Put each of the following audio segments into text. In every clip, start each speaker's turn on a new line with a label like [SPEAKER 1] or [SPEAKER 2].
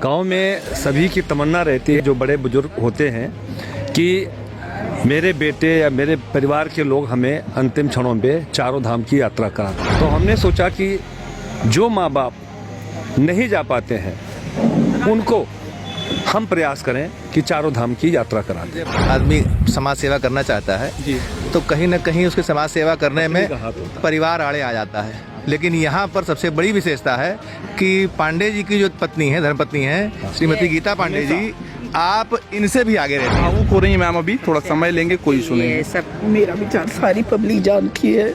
[SPEAKER 1] गांव में सभी की तमन्ना रहती है, जो बड़े बुजुर्ग होते हैं, कि मेरे बेटे या मेरे परिवार के लोग हमें अंतिम क्षणों पे चारों धाम की यात्रा करा दें। तो हमने सोचा कि जो माँ बाप नहीं जा पाते हैं उनको हम प्रयास करें कि चारों धाम की यात्रा करा दें।
[SPEAKER 2] आदमी समाज सेवा करना चाहता है
[SPEAKER 1] जी।
[SPEAKER 2] तो कहीं ना कहीं उसके समाज सेवा करने में परिवार आड़े आ जाता है, लेकिन यहाँ पर सबसे बड़ी विशेषता है कि पांडे जी की जो पत्नी है, धर्मपत्नी है श्रीमती गीता पांडे जी, आप इनसे भी आगे रहते हैं।
[SPEAKER 3] भावुक हो रही है मैम, अभी थोड़ा समय लेंगे, कोई इशू नहीं है।
[SPEAKER 4] सब मेरा विचार सारी पब्लिक जानती है।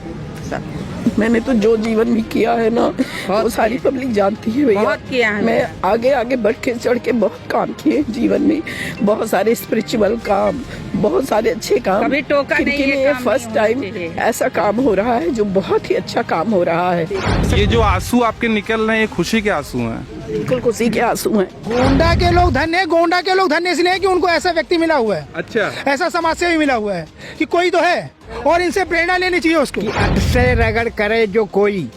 [SPEAKER 4] मैंने तो जो जीवन भी किया है ना, वो सारी पब्लिक जानती है भैया।
[SPEAKER 5] बहुत किया है।
[SPEAKER 4] मैं आगे आगे बढ़ के चढ़ के बहुत काम किए जीवन में, बहुत सारे स्पिरिचुअल काम, बहुत सारे अच्छे काम।
[SPEAKER 5] कभी टोका नहीं,
[SPEAKER 4] इनके
[SPEAKER 5] ये
[SPEAKER 4] लिए
[SPEAKER 5] काम
[SPEAKER 4] फर्स्ट
[SPEAKER 5] नहीं
[SPEAKER 4] टाइम
[SPEAKER 5] होना चाहिए।
[SPEAKER 4] ऐसा काम हो रहा है जो बहुत ही अच्छा काम हो रहा है।
[SPEAKER 3] ये जो आंसू आपके निकल रहे हैं, ये खुशी के आंसू हैं।
[SPEAKER 4] बिल्कुल खुशी के आंसू हैं।
[SPEAKER 6] गोंडा के लोग धन्य है, गोंडा के लोग धन्य इसलिए कि उनको ऐसा व्यक्ति मिला हुआ है,
[SPEAKER 3] अच्छा,
[SPEAKER 6] ऐसा समाज सेवी मिला हुआ है कि कोई तो है और इनसे प्रेरणा लेनी चाहिए उसको।
[SPEAKER 7] अट से रगड़ करे जो कोई,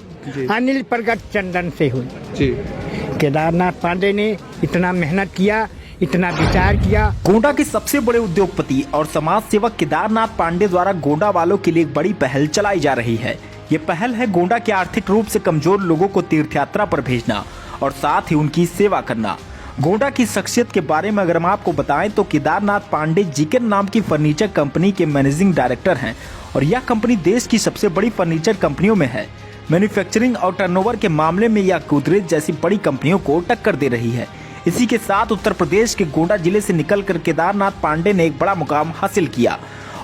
[SPEAKER 7] अनिल प्रगट चंदन से हुई।
[SPEAKER 3] जी।
[SPEAKER 7] केदारनाथ पांडे ने इतना मेहनत किया, इतना विचार किया।
[SPEAKER 8] गोंडा के सबसे बड़े उद्योगपति और समाज सेवक केदारनाथ पांडे द्वारा गोंडा वालों के लिए एक बड़ी पहल चलाई जा रही है। ये पहल है गोंडा के आर्थिक रूप से कमजोर लोगों को तीर्थ यात्रा पर भेजना और साथ ही उनकी सेवा करना। गोंडा की शख्सियत के बारे में अगर हम आपको बताएं तो केदारनाथ पांडे जीकेन नाम की फर्नीचर कंपनी के मैनेजिंग डायरेक्टर हैं और यह कंपनी देश की सबसे बड़ी फर्नीचर कंपनियों में है। मैन्युफैक्चरिंग और टर्नओवर के मामले में यह गोदरेज जैसी बड़ी कंपनियों को टक्कर दे रही है। इसी के साथ उत्तर प्रदेश के गोंडा जिले से निकलकर केदारनाथ पांडे ने एक बड़ा मुकाम हासिल किया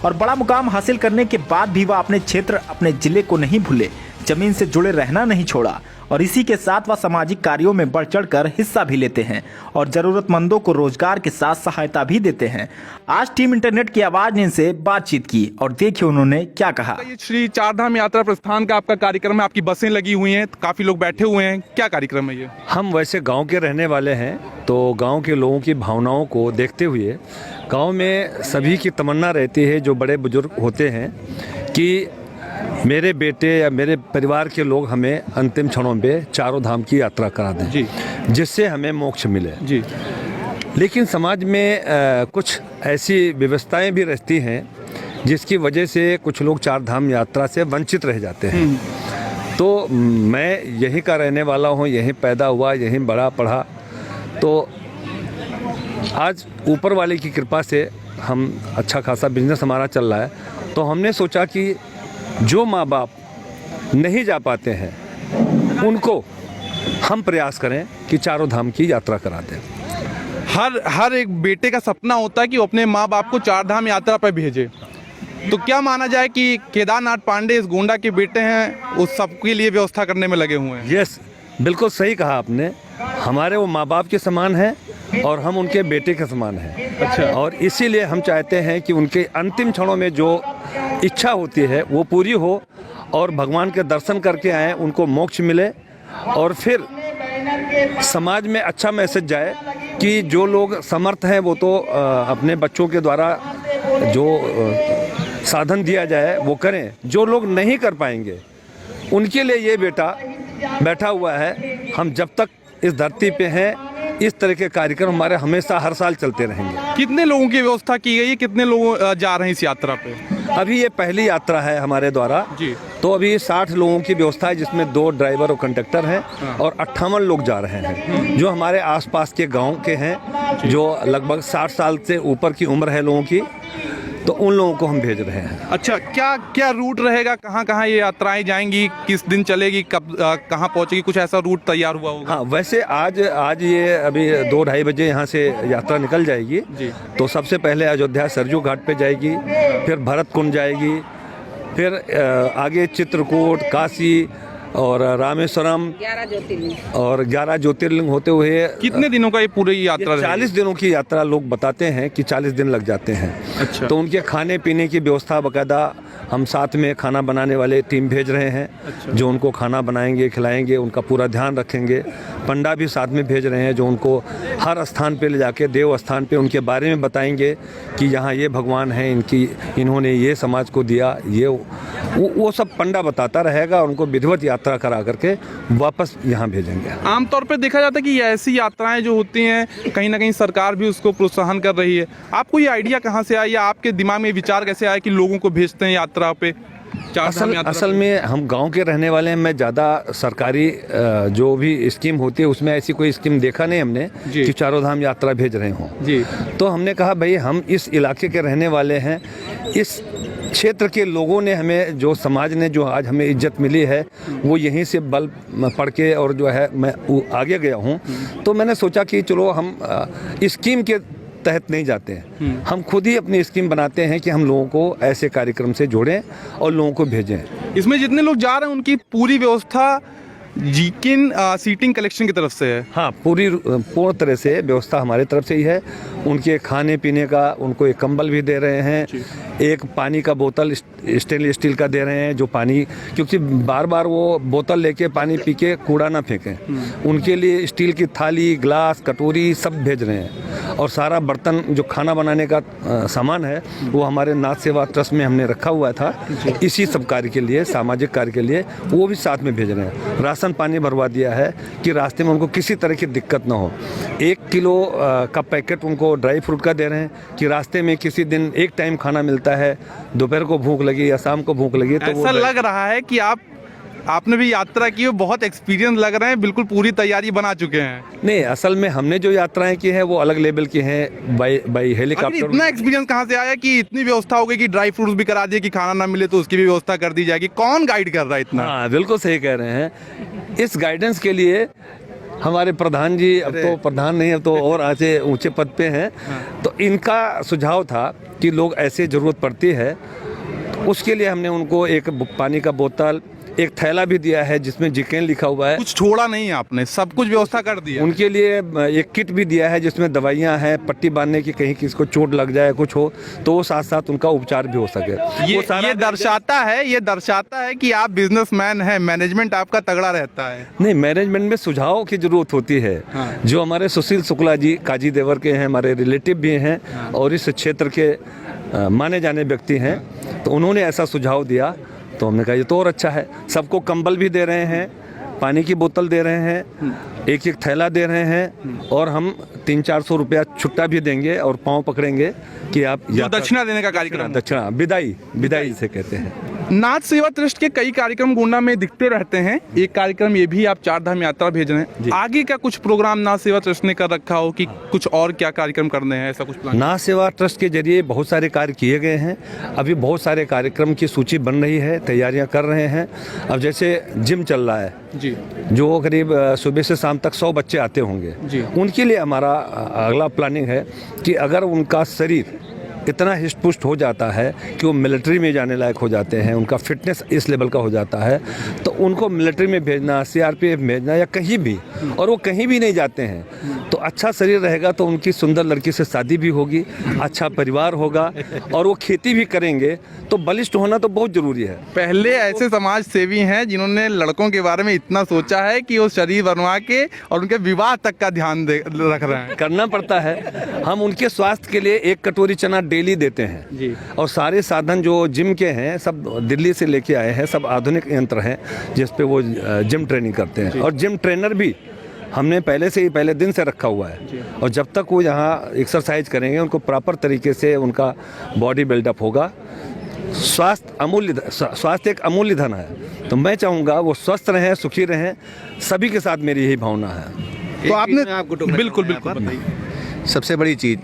[SPEAKER 8] और बड़ा मुकाम हासिल करने के बाद भी वह अपने क्षेत्र, अपने जिले को नहीं भूले, जमीन से जुड़े रहना नहीं छोड़ा और इसी के साथ वह सामाजिक कार्यों में बढ़ चढ़कर हिस्सा भी लेते हैं और जरूरतमंदों को रोजगार के साथ सहायता भी देते हैं। आज टीम इंटरनेट की आवाज ने इनसे बातचीत की और देखिए उन्होंने क्या कहा।
[SPEAKER 3] ये श्री चारधाम यात्रा प्रस्थान का आपका कार्यक्रम है, आपकी बसें लगी हुई हैं, काफी लोग बैठे हुए हैं, क्या कार्यक्रम है ये?
[SPEAKER 1] हम वैसे गांव के रहने वाले हैं, तो गांव के लोगों की भावनाओं को देखते हुए गांव में सभी की तमन्ना रहती है, जो बड़े बुजुर्ग होते हैं, कि मेरे बेटे या मेरे परिवार के लोग हमें अंतिम क्षणों पे चारों धाम की यात्रा करा दें
[SPEAKER 3] जी,
[SPEAKER 1] जिससे हमें मोक्ष मिले
[SPEAKER 3] जी।
[SPEAKER 1] लेकिन समाज में कुछ ऐसी व्यवस्थाएं भी रहती हैं जिसकी वजह से कुछ लोग चार धाम यात्रा से वंचित रह जाते हैं। तो मैं यहीं का रहने वाला हूँ, यहीं पैदा हुआ, यहीं बड़ा पढ़ा, तो आज ऊपर वाले की कृपा से हम अच्छा खासा बिजनेस हमारा चल रहा है। तो हमने सोचा कि जो माँ बाप नहीं जा पाते हैं उनको हम प्रयास करें कि चारों धाम की यात्रा करा दें।
[SPEAKER 3] हर एक बेटे का सपना होता है कि वो अपने माँ बाप को चार धाम यात्रा पर भेजे। तो क्या माना जाए कि केदारनाथ पांडे इस गोंडा के बेटे हैं, उस सबके लिए व्यवस्था करने में लगे हुए हैं?
[SPEAKER 1] यस, बिल्कुल सही कहा आपने। हमारे वो माँ बाप के समान हैं और हम उनके बेटे के समान हैं।
[SPEAKER 3] अच्छा।
[SPEAKER 1] और इसीलिए हम चाहते हैं कि उनके अंतिम क्षणों में जो इच्छा होती है वो पूरी हो और भगवान के दर्शन करके आए, उनको मोक्ष मिले और फिर समाज में अच्छा मैसेज जाए कि जो लोग समर्थ हैं वो तो अपने बच्चों के द्वारा जो साधन दिया जाए वो करें, जो लोग नहीं कर पाएंगे उनके लिए ये बेटा बैठा हुआ है। हम जब तक इस धरती पे हैं इस तरह के कार्यक्रम हमारे हमेशा हर साल चलते रहेंगे।
[SPEAKER 3] कितने लोगों की व्यवस्था की गई है, कितने लोग जा रहे हैं इस यात्रा पे?
[SPEAKER 1] अभी ये पहली यात्रा है हमारे द्वारा
[SPEAKER 3] जी।
[SPEAKER 1] तो अभी 60 लोगों की व्यवस्था है, जिसमें 2 ड्राइवर और कंडक्टर हैं और 58 लोग जा रहे हैं, जो हमारे आसपास के गांव के हैं, जो लगभग 60 साल से ऊपर की उम्र है लोगों की, तो उन लोगों को हम भेज रहे हैं।
[SPEAKER 3] अच्छा, क्या क्या रूट रहेगा, कहाँ कहाँ ये यात्राएं जाएंगी, किस दिन चलेगी, कब कहाँ पहुँचेगी, कुछ ऐसा रूट तैयार हुआ होगा?
[SPEAKER 1] हाँ, वैसे आज ये अभी 2-2:30 बजे यहाँ से यात्रा निकल जाएगी
[SPEAKER 3] जी।
[SPEAKER 1] तो सबसे पहले अयोध्या सरयू घाट पे जाएगी, फिर भरत कुंड जाएगी, फिर आगे चित्रकूट, काशी और रामेश्वरम 11 ज्योतिर्लिंग होते हुए।
[SPEAKER 3] कितने दिनों का ये पूरी यात्रा?
[SPEAKER 1] 40 दिनों की यात्रा लोग बताते हैं कि 40 दिन लग जाते हैं।
[SPEAKER 3] अच्छा।
[SPEAKER 1] तो उनके खाने पीने की व्यवस्था बाकायदा हम साथ में खाना बनाने वाले टीम भेज रहे हैं जो उनको खाना बनाएंगे, खिलाएंगे, उनका पूरा ध्यान रखेंगे। पंडा भी साथ में भेज रहे हैं जो उनको हर स्थान पे ले जाके, देव स्थान पे उनके बारे में बताएंगे कि यहाँ ये भगवान हैं, इन्होंने ये समाज को दिया, ये वो सब पंडा बताता रहेगा और उनको विधिवत यात्रा करा करके वापस यहाँ भेजेंगे।
[SPEAKER 3] आमतौर पर देखा जाता है कि ये ऐसी यात्राएं जो होती हैं कहीं ना कहीं सरकार भी उसको प्रोत्साहन कर रही है। आपको ये आइडिया कहाँ से आया या आपके दिमाग में विचार कैसे आया कि लोगों को भेजते हैं यात्रा पे?
[SPEAKER 1] असल में हम गांव के रहने वाले हैं। मैं ज़्यादा सरकारी जो भी स्कीम होती है उसमें ऐसी कोई स्कीम देखा नहीं हमने कि चारों धाम यात्रा भेज रहे हों जी। तो हमने कहा भाई हम इस इलाके के रहने वाले हैं, इस क्षेत्र के लोगों ने हमें, जो समाज ने जो आज हमें इज्जत मिली है वो यहीं से बल पढ़ के और जो है मैं आगे गया हूँ। तो मैंने सोचा कि चलो हम स्कीम के तहत नहीं जाते हैं, हम खुद ही अपनी स्कीम बनाते हैं कि हम लोगों को ऐसे कार्यक्रम से जोड़ें और लोगों को भेजें।
[SPEAKER 3] इसमें जितने लोग जा रहे हैं उनकी पूरी व्यवस्था किन सीटिंग कलेक्शन की तरफ से है?
[SPEAKER 1] हाँ, पूर्ण तरह से व्यवस्था हमारी तरफ से ही है। उनके खाने पीने का, उनको एक कंबल भी दे रहे हैं, एक पानी का बोतल स्टेनलेस स्टील का दे रहे हैं जो पानी, क्योंकि बार बार वो बोतल लेके पानी पी के कूड़ा ना फेंकें, उनके लिए स्टील की थाली, ग्लास, कटोरी सब भेज रहे हैं। और सारा बर्तन जो खाना बनाने का सामान है वो हमारे नाथ सेवा ट्रस्ट में हमने रखा हुआ था इसी सब कार्य के लिए, सामाजिक कार्य के लिए, वो भी साथ में भेज रहे हैं। राशन पानी भरवा दिया है कि रास्ते में उनको किसी तरह की दिक्कत ना हो। 1 किलो का पैकेट उनको ड्राई फ्रूट का दे रहे हैं कि रास्ते में किसी दिन एक टाइम खाना मिलता है, दोपहर को भूख लगी या शाम को भूख लगी तो
[SPEAKER 3] ऐसा लग रहा है कि आपने भी यात्रा की, बहुत एक्सपीरियंस लग रहे हैं, बिल्कुल पूरी तैयारी बना चुके हैं।
[SPEAKER 1] नहीं, असल में हमने जो यात्राएं की हैं वो अलग लेवल की हैं, बाई हेलीकॉप्टर।
[SPEAKER 3] इतना एक्सपीरियंस कहाँ से आया कि इतनी व्यवस्था हो गई कि ड्राई फ्रूट्स भी करा दिए कि खाना ना मिले तो उसकी भी व्यवस्था कर दी जाएगी? कौन गाइड कर रहा है इतना?
[SPEAKER 1] हाँ, बिल्कुल सही कह रहे हैं। इस गाइडेंस के लिए हमारे प्रधान जी, अब तो प्रधान नहीं, अब तो और आगे ऊंचे पद पे हैं, तो इनका सुझाव था कि लोग ऐसे ज़रूरत पड़ती है, उसके लिए हमने उनको एक पानी का बोतल, एक थैला भी दिया है जिसमें जिकेन लिखा हुआ है।
[SPEAKER 3] कुछ छोड़ा नहीं आपने, सब कुछ व्यवस्था कर दी है।
[SPEAKER 1] उनके लिए एक किट भी दिया है जिसमें दवाइयाँ हैं, पट्टी बांधने की, कहीं किसी को चोट लग जाए कुछ हो तो वो साथ साथ उनका उपचार भी हो सके।
[SPEAKER 3] ये दर्शाता है कि आप बिजनेसमैन हैं, मैनेजमेंट आपका तगड़ा रहता है।
[SPEAKER 1] नहीं, मैनेजमेंट में सुझाव की जरूरत होती है। जो हमारे सुशील शुक्ला जी काजी देवर के हैं, हमारे रिलेटिव भी हैं और इस क्षेत्र के माने जाने व्यक्ति हैं, तो उन्होंने ऐसा सुझाव दिया तो हमने कहा ये तो और अच्छा है। सबको कंबल भी दे रहे हैं, पानी की बोतल दे रहे हैं, एक एक थैला दे रहे हैं और हम 300-400 रुपया छुट्टा भी देंगे और पाँव पकड़ेंगे कि आप
[SPEAKER 3] दक्षिणा देने का कार्यक्रम,
[SPEAKER 1] दक्षिणा, विदाई से कहते हैं।
[SPEAKER 3] नाथ सेवा ट्रस्ट के कई कार्यक्रम गोंडा में दिखते रहते हैं, एक कार्यक्रम ये भी आप चारधाम यात्रा भेज रहे हैं। आगे का कुछ प्रोग्राम नाथ सेवा ट्रस्ट ने कर रखा हो कि कुछ और क्या कार्यक्रम करने हैं, ऐसा कुछ प्लान?
[SPEAKER 1] नाथ सेवा ट्रस्ट के जरिए बहुत सारे कार्य किए गए हैं, अभी बहुत सारे कार्यक्रम की सूची बन रही है, तैयारियां कर रहे हैं। अब जैसे जिम चल रहा है
[SPEAKER 3] जी,
[SPEAKER 1] जो करीब सुबह से शाम तक 100 बच्चे आते होंगे
[SPEAKER 3] जी,
[SPEAKER 1] उनके लिए हमारा अगला प्लानिंग है कि अगर उनका शरीर इतना हिस्ट पुष्ट हो जाता है कि वो मिलिट्री में जाने लायक हो जाते हैं, उनका फिटनेस इस लेवल का हो जाता है, तो उनको मिलिट्री में भेजना, सीआरपीएफ भेजना या कहीं भी, और वो कहीं भी नहीं जाते हैं तो अच्छा शरीर रहेगा तो उनकी सुंदर लड़की से शादी भी होगी, अच्छा परिवार होगा और वो खेती भी करेंगे। तो बलिष्ठ होना तो बहुत ज़रूरी है।
[SPEAKER 3] पहले ऐसे समाज सेवी हैं जिन्होंने लड़कों के बारे में इतना सोचा है कि वो शरीर बनवा के और उनके विवाह तक का ध्यान रख रहे हैं।
[SPEAKER 1] करना पड़ता है। हम उनके स्वास्थ्य के लिए 1 कटोरी चना डेली देते हैं
[SPEAKER 3] जी।
[SPEAKER 1] और सारे साधन जो जिम के हैं सब दिल्ली से लेके आए हैं, सब आधुनिक यंत्र हैं जिस पे वो जिम ट्रेनिंग करते हैं और जिम ट्रेनर भी हमने पहले दिन से रखा हुआ है और जब तक वो यहाँ एक्सरसाइज करेंगे उनको प्रॉपर तरीके से उनका बॉडी बिल्डअप होगा। स्वास्थ्य एक अमूल्य धन है, तो मैं चाहूँगा वो स्वस्थ रहें, सुखी रहें, सभी के साथ मेरी यही भावना है।
[SPEAKER 3] तो आपने बिल्कुल
[SPEAKER 2] सबसे बड़ी चीज़,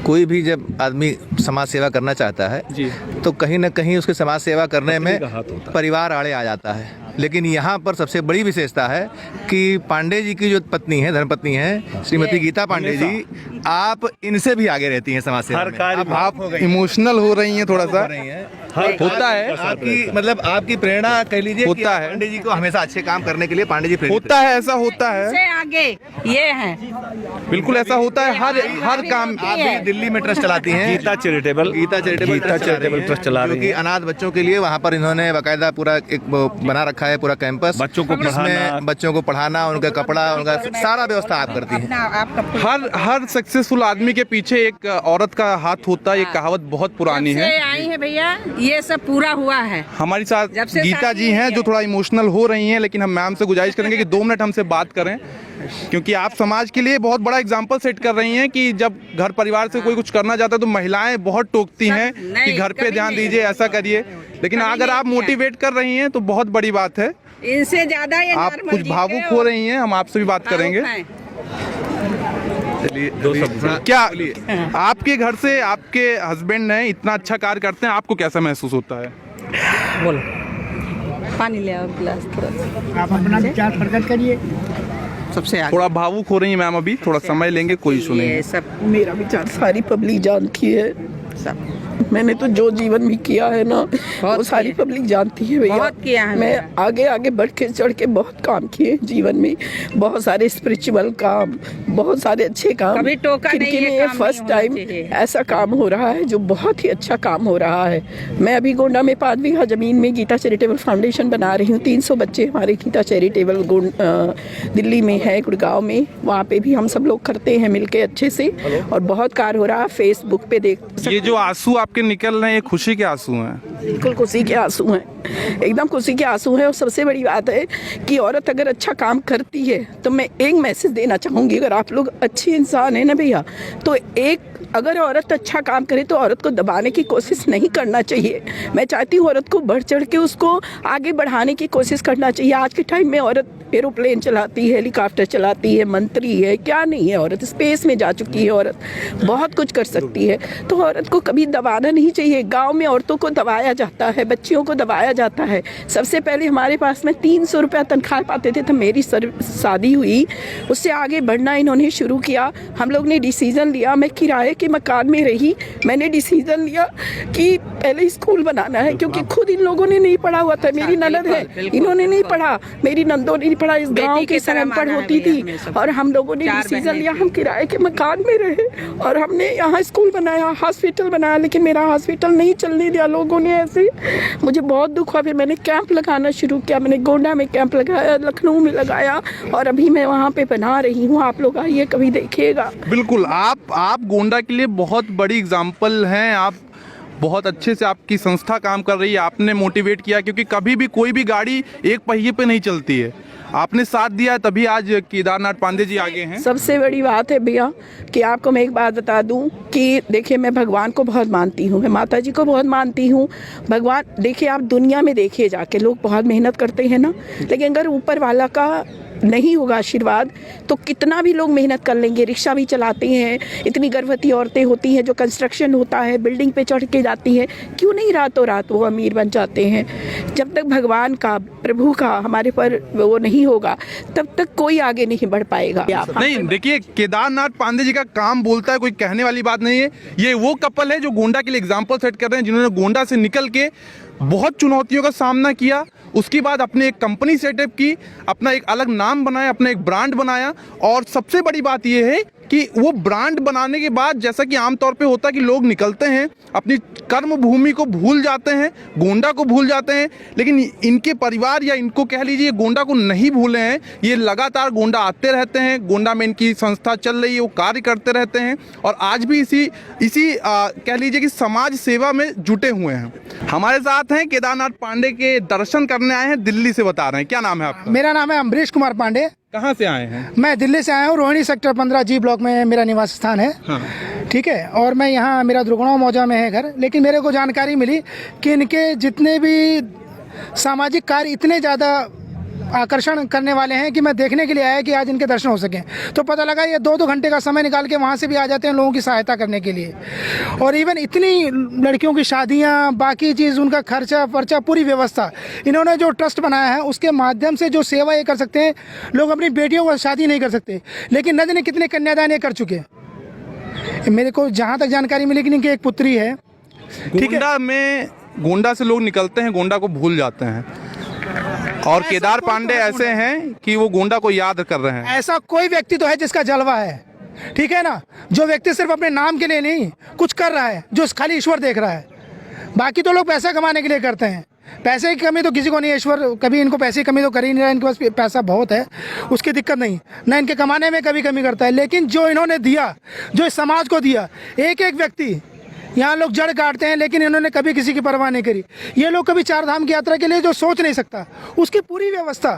[SPEAKER 2] कोई भी जब आदमी समाज सेवा करना चाहता है
[SPEAKER 3] जी,
[SPEAKER 2] तो कहीं ना कहीं उसके समाज सेवा करने में परिवार आड़े आ जाता है। लेकिन यहाँ पर सबसे बड़ी विशेषता है कि पांडे जी की जो पत्नी है, धर्मपत्नी है श्रीमती गीता पांडे जी, आप इनसे भी आगे रहती हैं समाज सेवा में।
[SPEAKER 3] आप इमोशनल हो रही हैं थोड़ा सा। होता है।
[SPEAKER 2] आपकी मतलब आपकी प्रेरणा कह लीजिए कि
[SPEAKER 3] होता
[SPEAKER 2] आप
[SPEAKER 3] है।
[SPEAKER 2] पांडे जी को हमेशा अच्छे काम करने के लिए पांडे जी प्रेरित
[SPEAKER 3] होता है, ऐसा होता है,
[SPEAKER 4] से आगे ये है।
[SPEAKER 3] बिल्कुल ऐसा होता है। हर काम
[SPEAKER 2] आप भी दिल्ली में ट्रस्ट चलाती हैं,
[SPEAKER 1] गीता चैरिटेबल ट्रस्ट चला रही
[SPEAKER 2] क्योंकि
[SPEAKER 1] है।
[SPEAKER 2] अनाथ बच्चों के लिए वहाँ पर इन्होंने बाकायदा पूरा एक वो बना रखा है पूरा कैंपस,
[SPEAKER 1] बच्चों को
[SPEAKER 2] जिसमें
[SPEAKER 1] पढ़ाना,
[SPEAKER 2] बच्चों को पढ़ाना, उनका कपड़ा, उनका सारा व्यवस्था आप करती हैं।
[SPEAKER 3] हर सक्सेसफुल आदमी के पीछे एक औरत का हाथ होता है। ये कहावत बहुत पुरानी है।
[SPEAKER 4] से आई है भैया, ये सब पूरा हुआ है।
[SPEAKER 3] हमारी साथ
[SPEAKER 4] जब से
[SPEAKER 3] गीता
[SPEAKER 4] शादी
[SPEAKER 3] जी हैं
[SPEAKER 4] हुई
[SPEAKER 3] जो
[SPEAKER 4] है।
[SPEAKER 3] थोड़ा इमोशनल हो रही हैं, लेकिन हम मैम से गुजारिश करेंगे कि 2 मिनट हमसे बात करें, क्योंकि आप समाज के लिए बहुत बड़ा एग्जाम्पल सेट कर रही हैं कि जब घर परिवार से कोई कुछ करना चाहता है तो महिलाएं बहुत टोकती हैं कि घर पे
[SPEAKER 4] कभी
[SPEAKER 3] ध्यान
[SPEAKER 4] नहीं।
[SPEAKER 3] दीजिए, ऐसा करिए। लेकिन
[SPEAKER 4] कभी
[SPEAKER 3] अगर
[SPEAKER 4] नहीं
[SPEAKER 3] आप
[SPEAKER 4] किया।
[SPEAKER 3] मोटिवेट कर रही हैं तो बहुत बड़ी बात है।
[SPEAKER 4] इनसे ज्यादा ये
[SPEAKER 3] आप
[SPEAKER 4] नॉर्मल
[SPEAKER 3] कुछ
[SPEAKER 4] जीते
[SPEAKER 3] भावुक
[SPEAKER 4] और
[SPEAKER 3] हो रही हैं, हम आपसे भी बात करेंगे।
[SPEAKER 4] भावुक हैं।
[SPEAKER 3] क्या आपके घर से आपके हस्बैंड ने इतना अच्छा कार्य करते हैं, आपको कैसा महसूस होता है?
[SPEAKER 4] पानी ले आओ गिलास थोड़ा सा।
[SPEAKER 7] आप अपना विचार प्रकट करिए।
[SPEAKER 4] सबसे आगे
[SPEAKER 3] थोड़ा भावुक हो रही हैं मैम, अभी थोड़ा समय लेंगे, कोई इशू नहीं
[SPEAKER 4] ये
[SPEAKER 3] है।
[SPEAKER 4] सब
[SPEAKER 5] मेरा विचार सारी पब्लिक जानती है।
[SPEAKER 4] सब
[SPEAKER 5] मैंने तो जो जीवन भी किया है ना, वो सारी
[SPEAKER 4] किया।
[SPEAKER 5] पब्लिक जानती है भैया।
[SPEAKER 4] बहुत किया है
[SPEAKER 5] मैं
[SPEAKER 4] भैया।
[SPEAKER 5] आगे आगे बढ़ के चढ़ के बहुत काम किए जीवन में, बहुत सारे स्पिरिचुअल काम, बहुत सारे अच्छे काम।
[SPEAKER 4] कभी टोका नहीं,
[SPEAKER 5] लेकिन
[SPEAKER 4] ये
[SPEAKER 5] ये
[SPEAKER 4] काम नहीं
[SPEAKER 5] फर्स्ट
[SPEAKER 4] होना
[SPEAKER 5] टाइम
[SPEAKER 4] चाहिए।
[SPEAKER 5] ऐसा काम हो रहा है जो बहुत ही अच्छा काम हो रहा है। मैं अभी गोंडा में 5 बीघा जमीन में गीता चैरिटेबल फाउंडेशन बना रही हूँ। 300 बच्चे हमारे गीता चैरिटेबल दिल्ली में है, गुड़गांव में, वहाँ पे भी हम सब लोग करते हैं मिलके अच्छे से, और बहुत कार्य हो रहा है। फेसबुक पे देख सकते
[SPEAKER 3] ये जो आंसू आपके निकल रहे हैं, ये खुशी के आंसू हैं।
[SPEAKER 5] बिल्कुल खुशी के आंसू हैं, एकदम खुशी के आंसू हैं। और सबसे बड़ी बात है कि औरत अगर अच्छा काम करती है तो मैं एक मैसेज देना चाहूँगी, अगर आप लोग अच्छे इंसान हैं ना भैया, तो अगर औरत अच्छा काम करे तो औरत को दबाने की कोशिश नहीं करना चाहिए। मैं चाहती हूँ औरत को बढ़ चढ़ के उसको आगे बढ़ाने की कोशिश करना चाहिए। आज के टाइम में औरत एरोप्लेन चलाती है, हेलीकॉप्टर चलाती है, मंत्री है, क्या नहीं है, औरत स्पेस में जा चुकी है, औरत बहुत कुछ कर सकती है। तो औरत को कभी दबाना नहीं चाहिए। गांव में औरतों को दबाया जाता है, बच्चियों को दबाया जाता है। सबसे पहले हमारे पास में 300 रुपया तनख्वाह पाते थे, तो मेरी शादी हुई, उससे आगे बढ़ना इन्होंने शुरू किया। हम लोग ने डिसीज़न लिया, मैं किराए के मकान में रही, मैंने डिसीज़न लिया कि पहले स्कूल बनाना है, क्योंकि खुद इन लोगों ने नहीं पढ़ा हुआ था। मेरी ननद है, इन्होंने नहीं पढ़ा, मेरी नंदों ने पढ़ा, इस गांव की सब अनपढ़ होती थी। और हम लोगों ने डिसीजन लिया, हम किराए के मकान में रहे और हमने यहाँ स्कूल बनाया, हॉस्पिटल बनाया, लेकिन मेरा हॉस्पिटल नहीं चलने दिया लोगों ने ऐसे। मुझे बहुत दुख हुआ। फिर मैंने कैंप लगाना शुरू किया, मैंने गोंडा में कैंप लगाया, लखनऊ में लगाया, और अभी मैं वहाँ पे बना रही हूँ। आप लोग आइए, कभी देखिएगा।
[SPEAKER 3] बिल्कुल, आप गोंडा के लिए बहुत बड़ी एग्जाम्पल हैं। आप बहुत अच्छे से आपकी संस्था काम कर रही है, आपने मोटिवेट किया, क्योंकि कभी भी कोई भी गाड़ी एक पहिए पे नहीं चलती है। आपने साथ दिया है, तभी आज केदारनाथ पांडे जी आगे हैं।
[SPEAKER 5] सबसे बड़ी बात है भैया कि आपको मैं एक बात बता दूं कि देखिए, मैं भगवान को बहुत मानती हूँ, मैं माता जी को बहुत मानती हूँ। भगवान, देखिए आप दुनिया में देखिए जाके, लोग बहुत मेहनत करते हैं ना, लेकिन अगर ऊपर वाला का नहीं होगा आशीर्वाद तो कितना भी लोग मेहनत कर लेंगे। रिक्शा भी चलाते हैं, इतनी गर्भवती औरतें होती हैं, जो कंस्ट्रक्शन होता है, बिल्डिंग पे चढ़ के जाती हैं, क्यों नहीं रातों रात वो अमीर बन जाते हैं। जब तक भगवान का, प्रभु का हमारे पर वो नहीं होगा, तब तक कोई आगे नहीं बढ़ पाएगा।
[SPEAKER 3] नहीं, देखिए, केदारनाथ पांडे जी का काम बोलता है, कोई कहने वाली बात नहीं है। ये वो कपल है जो गोंडा के लिए एग्जाम्पल सेट कर रहे हैं, जिन्होंने गोंडा से निकल के बहुत चुनौतियों का सामना किया, उसके बाद अपने एक कंपनी सेटअप की, अपना एक अलग नाम बनाया, अपना एक ब्रांड बनाया। और सबसे बड़ी बात यह है कि वो ब्रांड बनाने के बाद, जैसा कि आमतौर पे होता है कि लोग निकलते हैं, अपनी कर्म भूमि को भूल जाते हैं, गोंडा को भूल जाते हैं, लेकिन इनके परिवार या इनको कह लीजिए गोंडा को नहीं भूले हैं। ये लगातार गोंडा आते रहते हैं, गोंडा में इनकी संस्था चल रही है, वो कार्य करते रहते हैं, और आज भी इसी कह लीजिए कि समाज सेवा में जुटे हुए हैं। हमारे साथ हैं केदारनाथ पांडे के दर्शन करने आए हैं, दिल्ली से बता रहे हैं। क्या नाम है आपका?
[SPEAKER 6] मेरा नाम है अम्बरीश कुमार पांडे।
[SPEAKER 3] कहाँ से आए हैं?
[SPEAKER 6] मैं दिल्ली से आया हूँ, रोहिणी सेक्टर 15 जी ब्लॉक में मेरा निवास स्थान है।
[SPEAKER 3] हाँ।
[SPEAKER 6] ठीक है, और मैं यहाँ, मेरा दुर्गुणाव मौजा में है घर, लेकिन मेरे को जानकारी मिली कि इनके जितने भी सामाजिक कार्य इतने ज़्यादा आकर्षण करने वाले हैं कि मैं देखने के लिए आया कि आज इनके दर्शन हो सकें। तो पता लगा ये 2-2 घंटे का समय निकाल के वहाँ से भी आ जाते हैं लोगों की सहायता करने के लिए। और इवन इतनी लड़कियों की शादियाँ, बाकी चीज़, उनका खर्चा पर्चा, पूरी व्यवस्था, इन्होंने जो ट्रस्ट बनाया है उसके माध्यम से जो सेवा ये कर सकते हैं। लोग अपनी बेटियों को शादी नहीं कर सकते, लेकिन न जाने कितने कन्यादान ये कर चुके। मेरे को जहाँ तक जानकारी मिली कि इनकी एक पुत्री है।
[SPEAKER 3] गोंडा में गोंडा से लोग निकलते हैं, गोंडा को भूल जाते हैं, और केदार पांडे ऐसे हैं कि वो गोंडा को याद कर रहे हैं।
[SPEAKER 6] ऐसा कोई व्यक्ति तो है जिसका जलवा है, ठीक है ना, जो व्यक्ति सिर्फ अपने नाम के लिए नहीं कुछ कर रहा है, जो खाली ईश्वर देख रहा है। बाकी तो लोग पैसा कमाने के लिए करते हैं, पैसे की कमी तो किसी को नहीं है। ईश्वर कभी इनको पैसे की कमी तो कर ही नहीं रहा, इनके पास पैसा बहुत है, उसकी दिक्कत नहीं ना, इनके कमाने में कभी कमी करता है। लेकिन जो इन्होंने दिया, जो इस समाज को दिया, एक एक व्यक्ति, यहाँ लोग जड़ काटते हैं लेकिन इन्होंने कभी किसी की परवाह नहीं करी। ये लोग कभी चार धाम की यात्रा के लिए जो सोच नहीं सकता, उसकी पूरी व्यवस्था,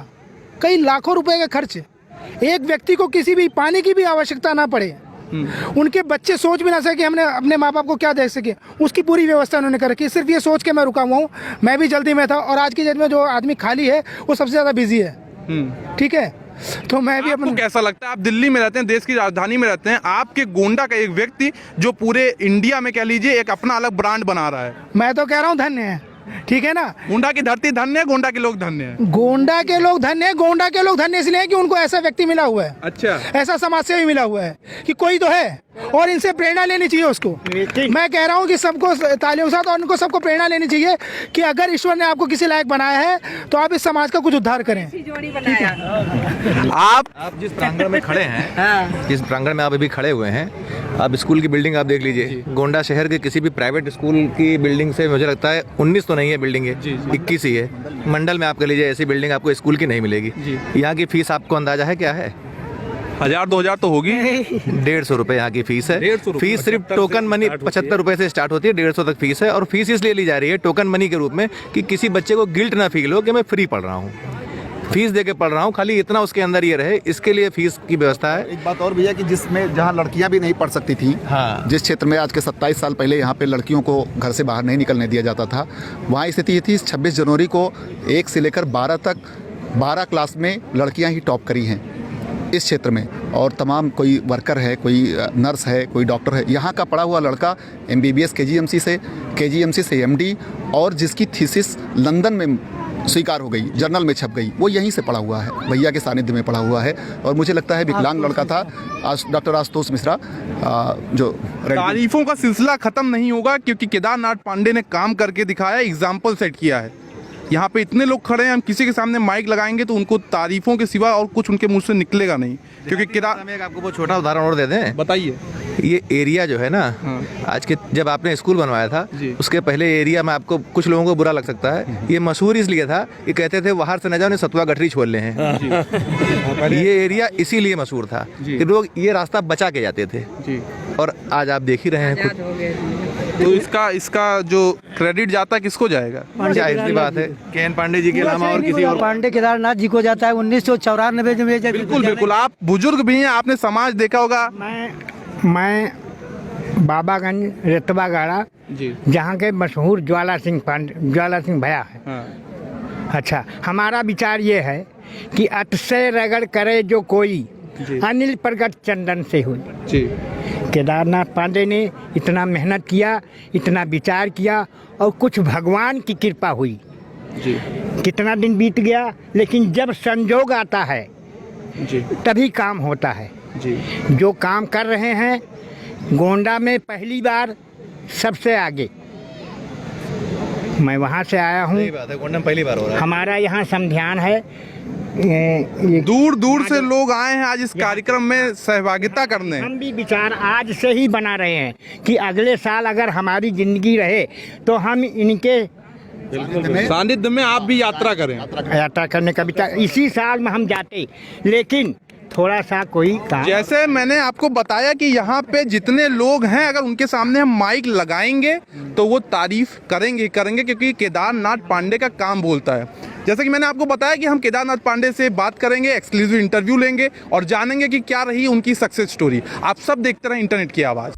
[SPEAKER 6] कई लाखों रुपए का खर्च, एक व्यक्ति को किसी भी पानी की भी आवश्यकता ना पड़े, उनके बच्चे सोच भी ना सके हमने अपने माँ बाप को क्या दे सके, उसकी पूरी व्यवस्था उन्होंने कर रखी है। सिर्फ ये सोच के मैं रुका हुआ हूँ, मैं भी जल्दी में था, और आज की डेट में जो आदमी खाली है वो सबसे ज़्यादा बिजी है, ठीक है। तो मैं भी
[SPEAKER 3] आपको कैसा लगता है, आप दिल्ली में रहते हैं, देश की राजधानी में रहते हैं, आपके गोंडा का एक व्यक्ति जो पूरे इंडिया में कह लीजिए एक अपना अलग ब्रांड बना रहा है।
[SPEAKER 6] मैं तो कह रहा हूँ धन्य है, ठीक है ना।
[SPEAKER 3] गोंडा की धरती धन्य है, गोंडा के लोग धन्य है।
[SPEAKER 6] गोंडा के लोग धन्य है, गोंडा के लोग धन्य इसलिए कि उनको ऐसा व्यक्ति मिला हुआ है,
[SPEAKER 3] अच्छा,
[SPEAKER 6] ऐसा समाज सेवी मिला हुआ है कि कोई तो है, और इनसे प्रेरणा लेनी चाहिए उसको। मैं कह रहा हूँ कि सबको तालियों के साथ, और उनको सबको प्रेरणा लेनी चाहिए कि अगर ईश्वर ने आपको किसी लायक बनाया है तो आप इस समाज का कुछ उद्धार करें।
[SPEAKER 2] आप जिस प्रांगण में खड़े हैं, जिस प्रांगण में आप अभी खड़े हुए हैं, आप स्कूल की बिल्डिंग आप देख लीजिए। गोंडा शहर के किसी भी प्राइवेट स्कूल की बिल्डिंग से मुझे लगता है 19 तो नहीं है बिल्डिंग है, 21 ही है। मंडल में आप कह लीजिए ऐसी बिल्डिंग आपको स्कूल की नहीं मिलेगी। यहाँ की फीस आपको अंदाजा है क्या है?
[SPEAKER 3] 1000-2000 तो होगी।
[SPEAKER 2] 150 रुपए यहाँ की फीस है। फीस सिर्फ टोकन मनी 75 रुपए से स्टार्ट होती है, 150 तक फीस है। और फीस इसलिए ली जा रही है टोकन मनी के रूप में कि किसी बच्चे को गिल्ट ना फील हो कि मैं फ्री पढ़ रहा हूँ, फीस दे के पढ़ रहा हूँ, खाली इतना उसके अंदर ये रहे, इसके लिए फीस की व्यवस्था है।
[SPEAKER 9] एक बात और भैया कि जिसमें जहाँ लड़कियाँ भी नहीं पढ़ सकती थी,
[SPEAKER 2] हाँ,
[SPEAKER 9] जिस क्षेत्र में आज के 27 साल पहले यहाँ पे लड़कियों को घर से बाहर नहीं निकलने दिया जाता था, वहाँ स्थिति ये थी 26 जनवरी को 1 से लेकर 12 तक 12 क्लास में लड़कियाँ ही टॉप करी हैं इस क्षेत्र में। और तमाम कोई वर्कर है, कोई नर्स है, कोई डॉक्टर है, यहाँ का पढ़ा हुआ लड़का MBBS KGMC से MD, और जिसकी थीसिस लंदन में स्वीकार हो गई, जर्नल में छप गई, वो यहीं से पढ़ा हुआ है, भैया के सानिध्य में पढ़ा हुआ है। और मुझे लगता है विकलांग लड़का था, डॉक्टर आशुतोष मिश्रा, जो
[SPEAKER 3] तारीफों का सिलसिला खत्म नहीं होगा, क्योंकि केदारनाथ पांडे ने काम करके दिखाया, एग्जाम्पल सेट किया है। यहाँ पे इतने लोग खड़े हैं, हम किसी के सामने माइक लगाएंगे तो उनको तारीफों के सिवा और कुछ उनके मुंह से निकलेगा नहीं, क्योंकि
[SPEAKER 2] केदार। आपको वो छोटा उदाहरण और दे दें,
[SPEAKER 3] बताइए।
[SPEAKER 2] ये एरिया जो है ना, आज के जब आपने स्कूल बनवाया था उसके पहले एरिया में आपको कुछ लोगों को बुरा लग सकता है, ये मशहूर इसलिए था कि कहते थे बाहर से न जाओ, सतुआ गठरी छोड़ ले हैं। ये एरिया इसीलिए मशहूर था कि लोग ये रास्ता बचा के जाते थे, और आज आप देख ही रहे हैं खुद।
[SPEAKER 3] तो इसका जो क्रेडिट जाता है किसको जाएगा?
[SPEAKER 2] जाहिर बात है KN पांडे जी के अलावा और किसी और।
[SPEAKER 7] पांडे केदारनाथ जी को जाता है 1994 में।
[SPEAKER 3] बिल्कुल बिल्कुल, आप बुजुर्ग भी हैं, आपने समाज देखा होगा।
[SPEAKER 7] मैं बाबागंज रेतबा गाड़ा जी, जहाँ के मशहूर ज्वाला सिंह भैया है। हाँ। अच्छा, हमारा विचार ये है कि अतिशय रगड़ करे जो कोई, अनिल प्रगट चंदन से हुई जी। केदारनाथ पांडे ने इतना मेहनत किया, इतना विचार किया, और कुछ भगवान की कृपा हुई जी। कितना दिन बीत गया, लेकिन जब संजोग आता है जी, तभी काम होता है जी। जो काम कर रहे हैं गोंडा में पहली बार सबसे आगे, मैं वहाँ से आया हूँ,
[SPEAKER 2] गोंडा में पहली बार हो रहा है।
[SPEAKER 7] हमारा यहाँ संध्यान है,
[SPEAKER 3] दूर दूर से लोग आए हैं आज इस कार्यक्रम में सहभागिता करने।
[SPEAKER 7] हम भी विचार आज से ही बना रहे हैं कि अगले साल अगर हमारी जिंदगी रहे तो हम इनके
[SPEAKER 3] सानिध्य में आप भी यात्रा करें।
[SPEAKER 7] यात्रा करने का विचार, इसी साल में हम जाते, लेकिन थोड़ा सा कोई काम।
[SPEAKER 3] जैसे मैंने आपको बताया कि यहाँ पे जितने लोग हैं, अगर उनके सामने हम माइक लगाएंगे तो वो तारीफ करेंगे, क्योंकि केदारनाथ पांडे का काम बोलता है। जैसे कि मैंने आपको बताया कि हम केदारनाथ पांडे से बात करेंगे, एक्सक्लूसिव इंटरव्यू लेंगे और जानेंगे कि क्या रही उनकी सक्सेस स्टोरी। आप सब देखते रहें इंटरनेट की आवाज़।